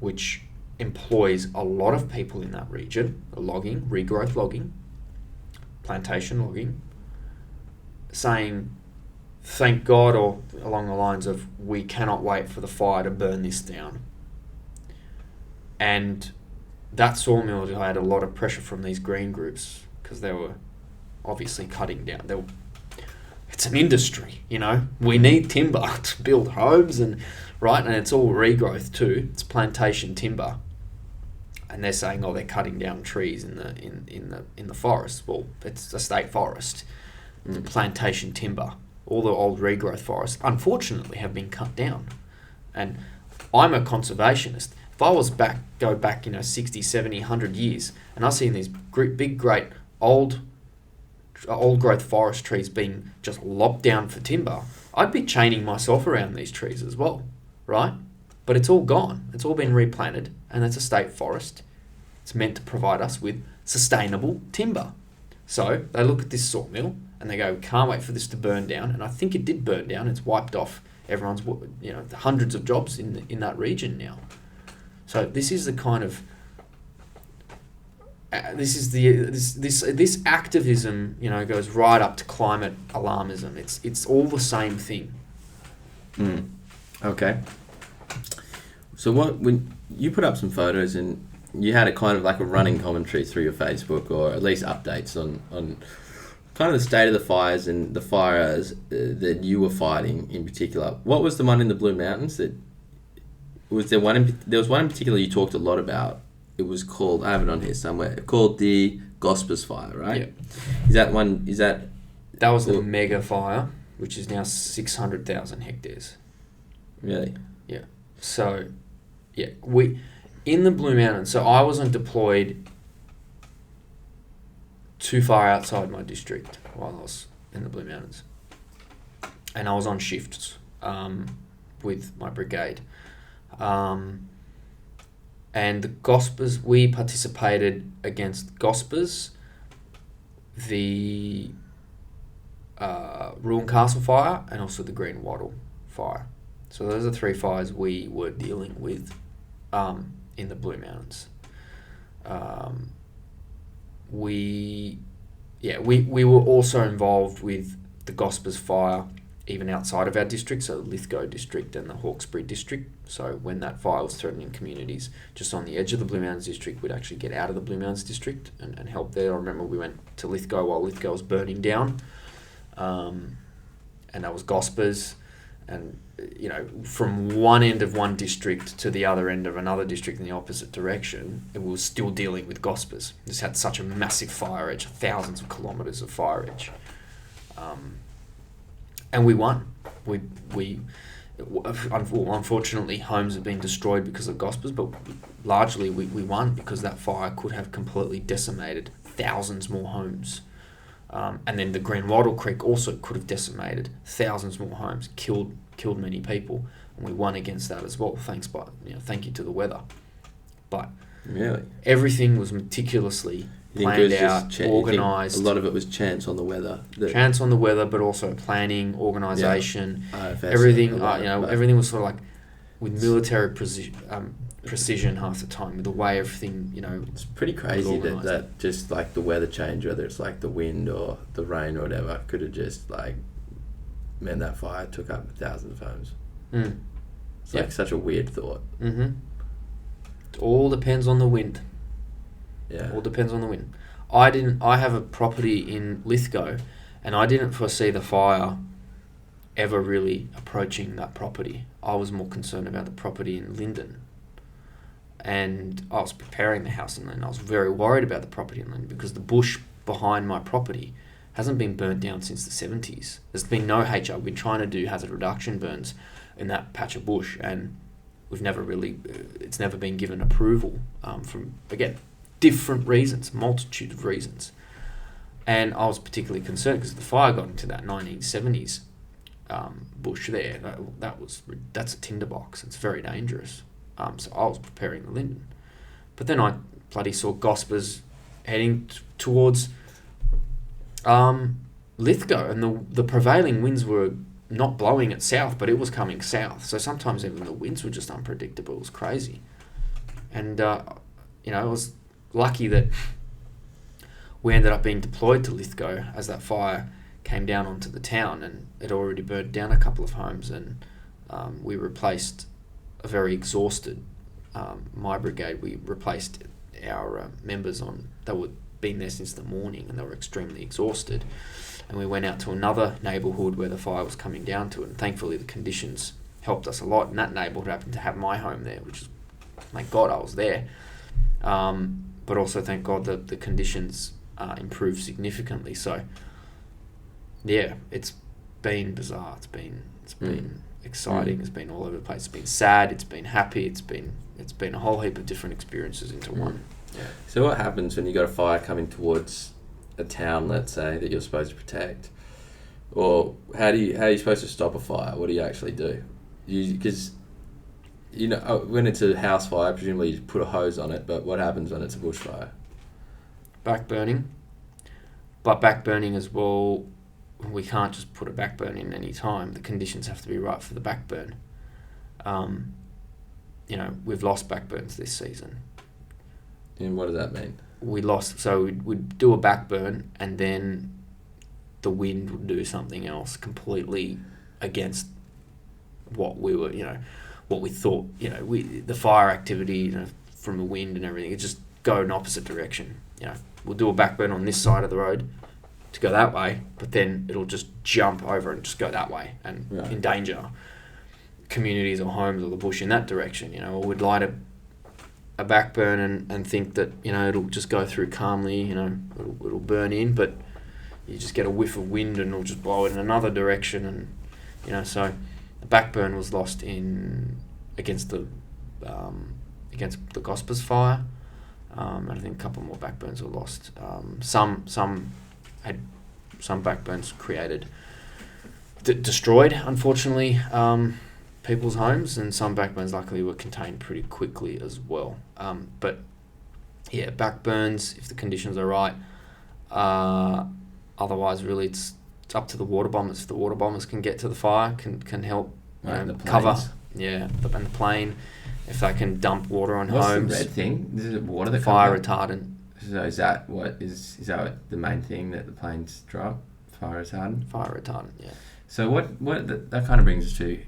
which employs a lot of people in that region, logging, regrowth logging, plantation logging, saying, thank God, or along the lines of, we cannot wait for the fire to burn this down. And that sawmill had a lot of pressure from these green groups, because they were obviously cutting down. It's an industry, we need timber to build homes, and it's all regrowth too. It's plantation timber. And they're saying, they're cutting down trees in the forest. Well, it's a state forest. Plantation timber. All the old regrowth forests, unfortunately, have been cut down. And I'm a conservationist. If I was go back 60, 70, 100 years, and I seen these big, great, old growth forest trees being just lopped down for timber, I'd be chaining myself around these trees as well, right? But it's all gone. It's all been replanted, and it's a state forest. It's meant to provide us with sustainable timber. So they look at this sawmill and they go, can't wait for this to burn down. And I think it did burn down. It's wiped off everyone's, hundreds of jobs in that region now. So this is the kind of this activism, goes right up to climate alarmism. It's all the same thing. Okay. So when you put up some photos and you had a kind of like a running commentary through your Facebook, or at least updates on kind of the state of the fires and the fires that you were fighting in particular. What was the one in the Blue Mountains? There was one in particular you talked a lot about. It was called, I have it on here somewhere, called the Gospers Fire, right? Yeah. That was the mega fire, which is now 600,000 hectares. Really? Yeah. So, yeah, in the Blue Mountains, so I wasn't deployed too far outside my district while I was in the Blue Mountains. And I was on shifts with my brigade. And the Gospers, we participated against Gospers, the Ruin Castle fire, and also the Green Wattle fire. So those are three fires we were dealing with in the Blue Mountains. We were also involved with the Gospers fire even outside of our district, so the Lithgow district and the Hawkesbury district. So when that fire was threatening communities just on the edge of the Blue Mountains district, we'd actually get out of the Blue Mountains district and help there. I remember we went to Lithgow while Lithgow was burning down, and that was Gospers. And, you know, from one end of one district to the other end of another district in the opposite direction, it was still dealing with Gospers. This had such a massive fire edge, thousands of kilometres of fire edge. And we won. Unfortunately, homes have been destroyed because of Gospers, but largely we won because that fire could have completely decimated thousands more homes. And then the Green Wattle Creek also could have decimated thousands more homes, killed many people, and we won against that as well. Thank you to the weather. But really, everything was meticulously planned out, organised. A lot of it was chance on the weather. Chance on the weather, but also planning, organisation, everything. Everything was sort of like with military precision half the time, with the way everything, It's pretty crazy that just like the weather change, whether it's like the wind or the rain or whatever, could have just like meant that fire took up thousands of homes. It's like such a weird thought. Mm-hmm. It all depends on the wind. Yeah. All depends on the wind. I have a property in Lithgow, and I didn't foresee the fire ever really approaching that property. I was more concerned about the property in Lyndon. And I was preparing the house in Lyndon. I was very worried about the property in Lyndon because the bush behind my property hasn't been burnt down since the 70s. There's been no HR. We've been trying to do hazard reduction burns in that patch of bush, and we've never really, it's never been given approval from, again, different reasons, multitude of reasons. And I was particularly concerned because the fire got into that 1970s bush there. That's a tinderbox. It's very dangerous. So I was preparing the Lyndon. But then I bloody saw Gospers heading towards Lithgow, and the prevailing winds were not blowing it south, but it was coming south. So sometimes even the winds were just unpredictable. It was crazy. And, I was lucky that we ended up being deployed to Lithgow as that fire came down onto the town, and it already burnt down a couple of homes, and we replaced a very exhausted my brigade. We replaced our members that were been there since the morning, and they were extremely exhausted, and we went out to another neighbourhood where the fire was coming down to it, and thankfully the conditions helped us a lot, and that neighbourhood happened to have my home there, which is, thank God I was there, but also thank God that the conditions improved significantly. So yeah, it's been bizarre. It's been exciting. It's been all over the place. It's been sad. It's been happy. It's been a whole heap of different experiences into one. Yeah. So what happens when you got a fire coming towards a town, let's say, that you're supposed to protect, or how are you supposed to stop a fire? What do you actually do? Because when it's a house fire, presumably you put a hose on it. But what happens when it's a bushfire? Backburning, but backburning as well. We can't just put a backburn in any time. The conditions have to be right for the backburn. We've lost backburns this season. And what does that mean? We lost, so we'd do a backburn, and then the wind would do something else completely against what we were, what we thought, the fire activity, from the wind and everything, it just go in opposite direction. We'll do a backburn on this side of the road to go that way, but then it'll just jump over and just go that way and endanger communities or homes or the bush in that direction, or we'd light a backburn and think that, it'll just go through calmly, it'll burn in, but you just get a whiff of wind and it'll just blow it in another direction, and, so the backburn was lost against the Gospers fire, and I think a couple more backburns were lost. Some backburns created, destroyed, unfortunately, people's homes, and some backburns luckily were contained pretty quickly as well. But yeah, backburns if the conditions are right. Otherwise, really, it's up to the water bombers. If the water bombers can get to the fire, can help cover. Yeah, and the plane, if they can dump water on homes. What's the red thing? Is it water that fire retardant. So is that what the main thing that the planes drop? Fire retardant? Fire retardant, yeah. So that kind of brings us to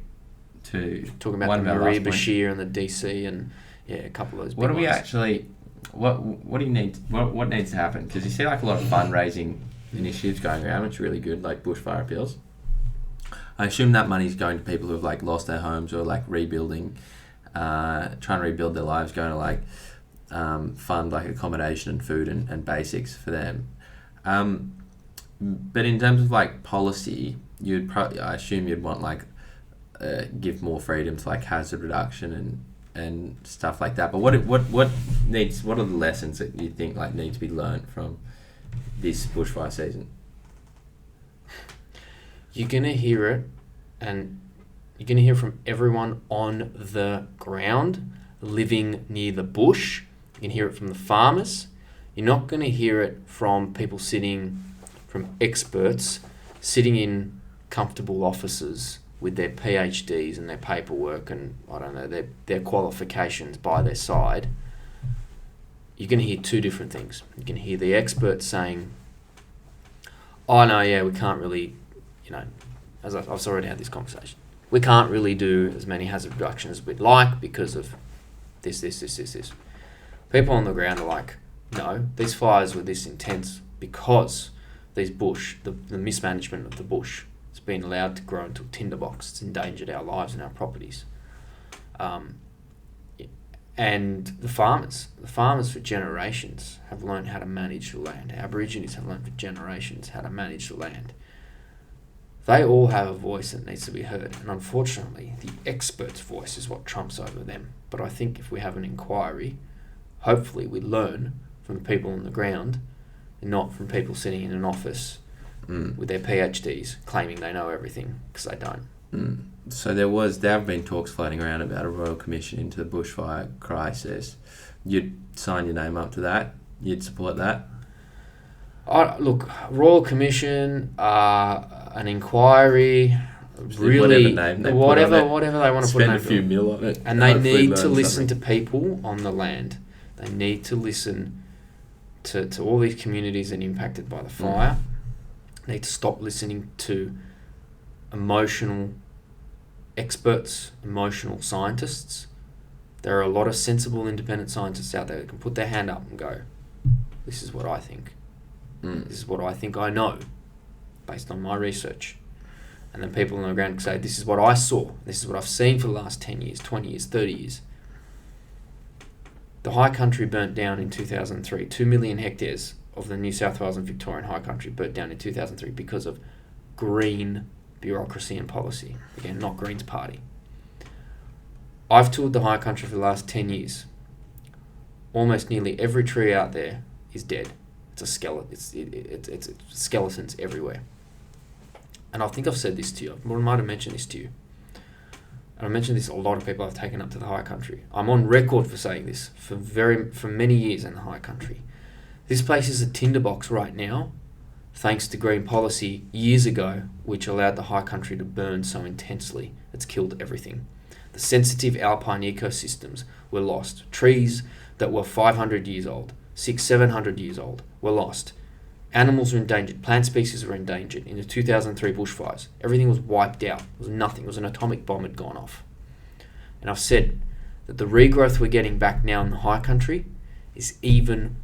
talking about the Marie Bashir and the DC and a couple of those. What do we actually? What do you need? What needs to happen? Because you see like a lot of fundraising initiatives going around, which are really good, like bushfire appeals. I assume that money's going to people who have like lost their homes or like rebuilding, trying to rebuild their lives, going to like fund like accommodation and food and basics for them. But in terms of like policy, I assume you'd want like give more freedom to like hazard reduction and stuff like that. But what are the lessons that you think like need to be learned from this bushfire season? You're gonna hear it, and you're gonna hear from everyone on the ground living near the bush. You can hear it from the farmers. You're not gonna hear it from experts sitting in comfortable offices with their PhDs and their paperwork and I don't know their qualifications by their side. You're going to hear two different things. You can hear the experts saying, "Oh no, yeah, we can't really, as I've already had this conversation, we can't really do as many hazard reductions as we'd like because of this." People on the ground are like, "No, these fires were this intense because these bush, the mismanagement of the bush, it's been allowed to grow into a tinderbox. It's endangered our lives and our properties." And the farmers for generations have learned how to manage the land. Aborigines have learned for generations how to manage the land. They all have a voice that needs to be heard. And unfortunately, the expert's voice is what trumps over them. But I think if we have an inquiry, hopefully we learn from the people on the ground and not from people sitting in an office with their PhDs claiming they know everything, because they don't. So there have been talks floating around about a royal commission into the bushfire crisis. You'd sign your name up to that? You'd support that? Look, royal commission, an inquiry, really whatever they want to put spend a few mil on it, and they need to listen to people on the land. They need to listen to all these communities that are impacted by the fire. They need to stop listening to emotional experts, emotional scientists. There are a lot of sensible, independent scientists out there that can put their hand up and go, "This is what I think. This is what I think I know, based on my research." And then people on the ground can say, "This is what I saw. This is what I've seen for the last 10 years, 20 years, 30 years. The high country burnt down in 2003. 2 million hectares of the New South Wales and Victorian high country burnt down in 2003 because of green bureaucracy and policy." Again, not Green's party. I've toured the high country for the last 10 years. Almost nearly every tree out there is dead. It's a skeleton. It's skeletons everywhere. And I think I've said this to you. I might have mentioned this to you. And I mentioned this to a lot of people I've taken up to the high country. I'm on record for saying this for many years in the high country. This place is a tinderbox right now, thanks to green policy years ago, which allowed the high country to burn so intensely. It's killed everything. The sensitive alpine ecosystems were lost. Trees that were 500 years old, 700 years old, were lost. Animals were endangered. Plant species were endangered. In the 2003 bushfires, everything was wiped out. It was nothing. It was an atomic bomb had gone off. And I've said that the regrowth we're getting back now in the high country is even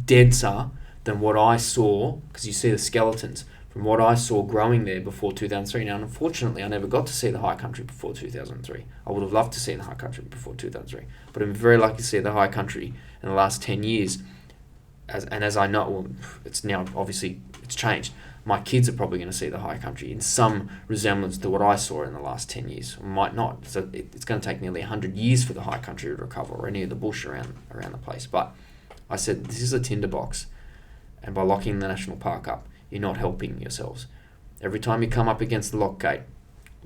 denser than what I saw, because you see the skeletons, from what I saw growing there before 2003. Now, unfortunately, I never got to see the high country before 2003. I would have loved to see the high country before 2003. But I'm very lucky to see the high country in the last 10 years. As I know, well, it's now, obviously, it's changed. My kids are probably going to see the high country in some resemblance to what I saw in the last 10 years. Might not. So it's going to take nearly 100 years for the high country to recover, or any of the bush around the place. But I said, this is a tinderbox. And by locking the national park up, you're not helping yourselves. Every time you come up against the lock gate,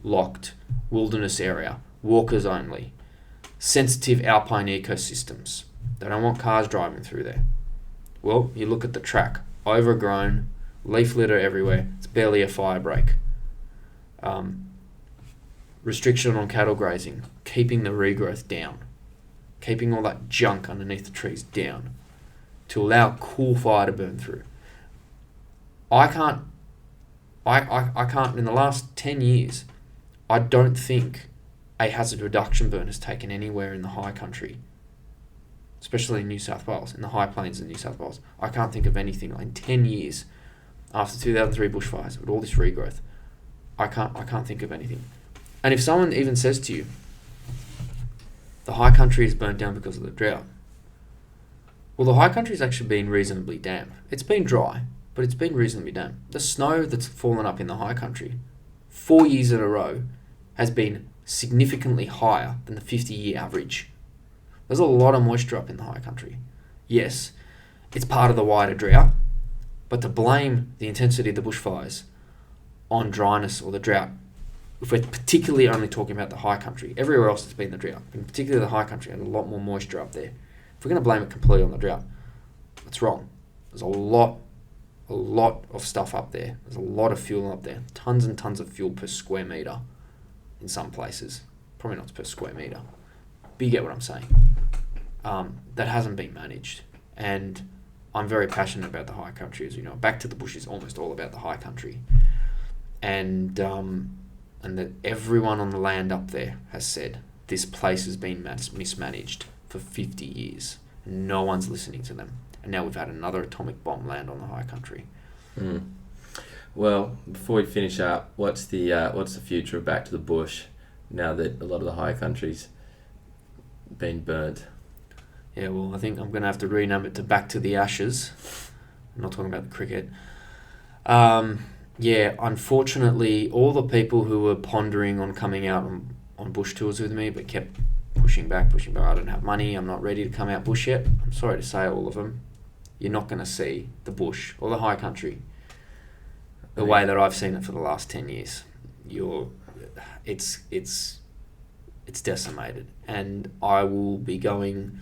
locked, wilderness area, walkers only, sensitive alpine ecosystems. They don't want cars driving through there. Well, you look at the track, overgrown, leaf litter everywhere, it's barely a fire break. Restriction on cattle grazing, keeping the regrowth down, keeping all that junk underneath the trees down to allow cool fire to burn through. I can't I can't, in the last 10 years, I don't think a hazard reduction burn has taken anywhere in the high country, especially in New South Wales, in the high plains of New South Wales. I can't think of anything like in 10 years after 2003 bushfires with all this regrowth. I can't think of anything. And if someone even says to you, the high country is burnt down because of the drought, well, the high country's actually been reasonably damp. It's been dry, but it's been reasonably damp. The snow that's fallen up in the high country 4 years in a row has been significantly higher than the 50-year average. There's a lot of moisture up in the high country. Yes, it's part of the wider drought, but to blame the intensity of the bushfires on dryness or the drought, if we're particularly only talking about the high country, everywhere else it's been the drought, and particularly the high country had a lot more moisture up there. If we're going to blame it completely on the drought, it's wrong. There's a lot of stuff up there. There's a lot of fuel up there. Tons and tons of fuel per square metre in some places. Probably not per square metre. But you get what I'm saying. That hasn't been managed. And I'm very passionate about the high country, as you know. Back to the Bush is almost all about the high country. And that everyone on the land up there has said this place has been mismanaged for 50 years. No one's listening to them. And now we've had another atomic bomb land on the high country. Well, before we finish up, what's the future of Back to the Bush now that a lot of the high country's been burnt? Yeah, well, I think I'm going to have to rename it to Back to the Ashes. I'm not talking about the cricket. Yeah, unfortunately, all the people who were pondering on coming out on bush tours with me but kept pushing back. I don't have money. I'm not ready to come out bush yet. I'm sorry to say, all of them. You're not going to see the bush or the high country the way that I've seen it for the last 10 years. It's decimated. And I will be going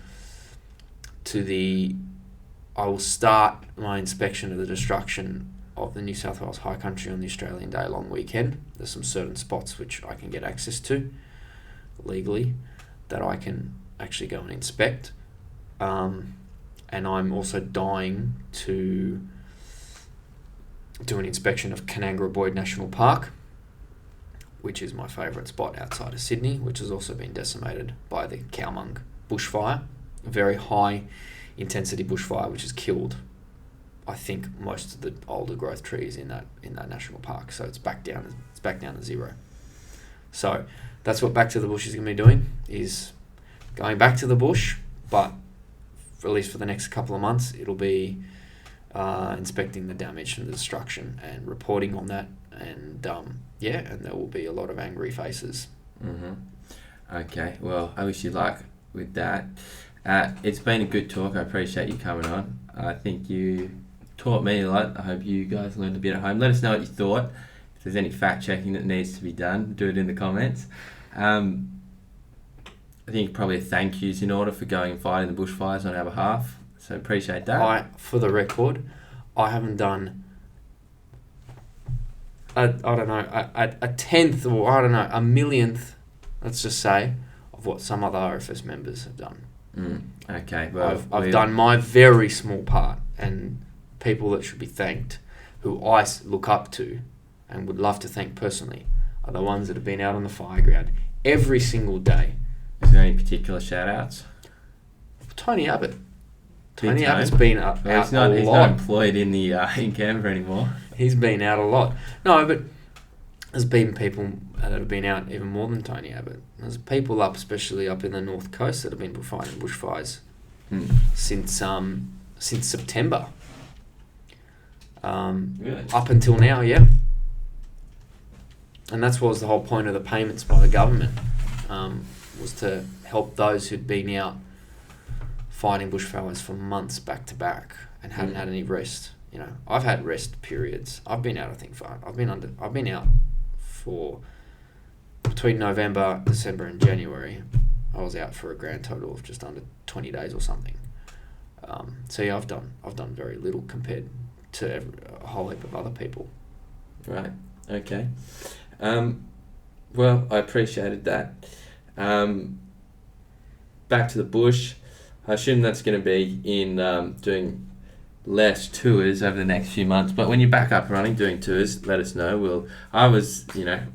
I will start my inspection of the destruction of the New South Wales high country on the Australian Day long weekend. There's some certain spots which I can get access to legally that I can actually go and inspect. And I'm also dying to do an inspection of Canangara Boyd National Park, which is my favourite spot outside of Sydney, which has also been decimated by the Cowmung bushfire, a very high intensity bushfire which has killed, I think, most of the older growth trees in that national park. So it's back down to zero. So that's what Back to the Bush is going to be doing, is going back to the bush, but at least for the next couple of months, it'll be inspecting the damage and the destruction and reporting on that. And and there will be a lot of angry faces. Okay, well, I wish you luck with that. It's been a good talk. I appreciate you coming on. I think you taught me a lot. I hope you guys learned a bit at home. Let us know what you thought. If there's any fact checking that needs to be done, do it in the comments. I think probably a thank you's in order for going and fighting the bushfires on our behalf. So appreciate that. For the record, I haven't done a tenth, or I don't know, a millionth, let's just say, of what some other RFS members have done. Okay, well, I've done my very small part, and people that should be thanked, who I look up to and would love to thank personally, are the ones that have been out on the fire ground every single day. Is there any particular shout outs? Tony Abbott. Tony Abbott's been out a lot. He's not employed in Canberra anymore. He's been out a lot. No, but there's been people that have been out even more than Tony Abbott. There's people especially up in the North Coast, that have been fighting bushfires since September. Really? Up until now, yeah. And that was the whole point of the payments by the government, was to help those who'd been out fighting bushfires for months back to back and hadn't had any rest. You know, I've had rest periods. I've been out, I've been out for between November, December and January. I was out for a grand total of just under 20 days or something. So yeah, I've done very little compared to a whole heap of other people. Right. Okay. Well, I appreciated that. Back to the bush. I assume that's going to be in doing less tours over the next few months. But when you're back up and running, doing tours, let us know. I was,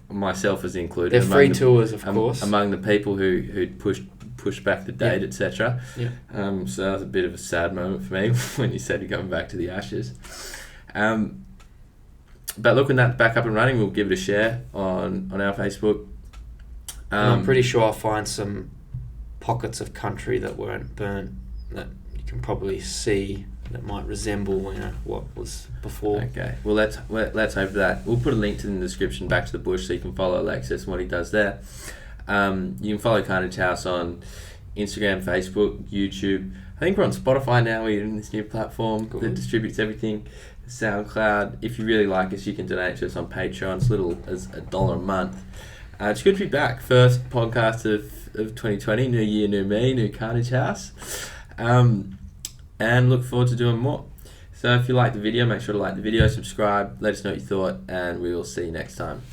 myself was included. They're free tours, of course. Among the people who'd pushed back the date, etc. Yeah. So that was a bit of a sad moment for me when you said you're coming back to the Ashes. But look, when that's back up and running, we'll give it a share on our Facebook. I'm pretty sure I'll find some pockets of country that weren't burnt that you can probably see that might resemble what was before. Okay, well let's hope that. We'll put a link to in the description back to the bush so you can follow Alexis and what he does there. You can follow Carnage House on Instagram, Facebook, YouTube. I think we're on Spotify now. We're in this new platform that distributes everything. SoundCloud. If you really like us, you can donate to us on Patreon. It's little as $1 a month. It's good to be back. First podcast of 2020. New year, new me, new Carnage House. And look forward to doing more. So if you like the video, make sure to like the video, subscribe, let us know what you thought, and we will see you next time.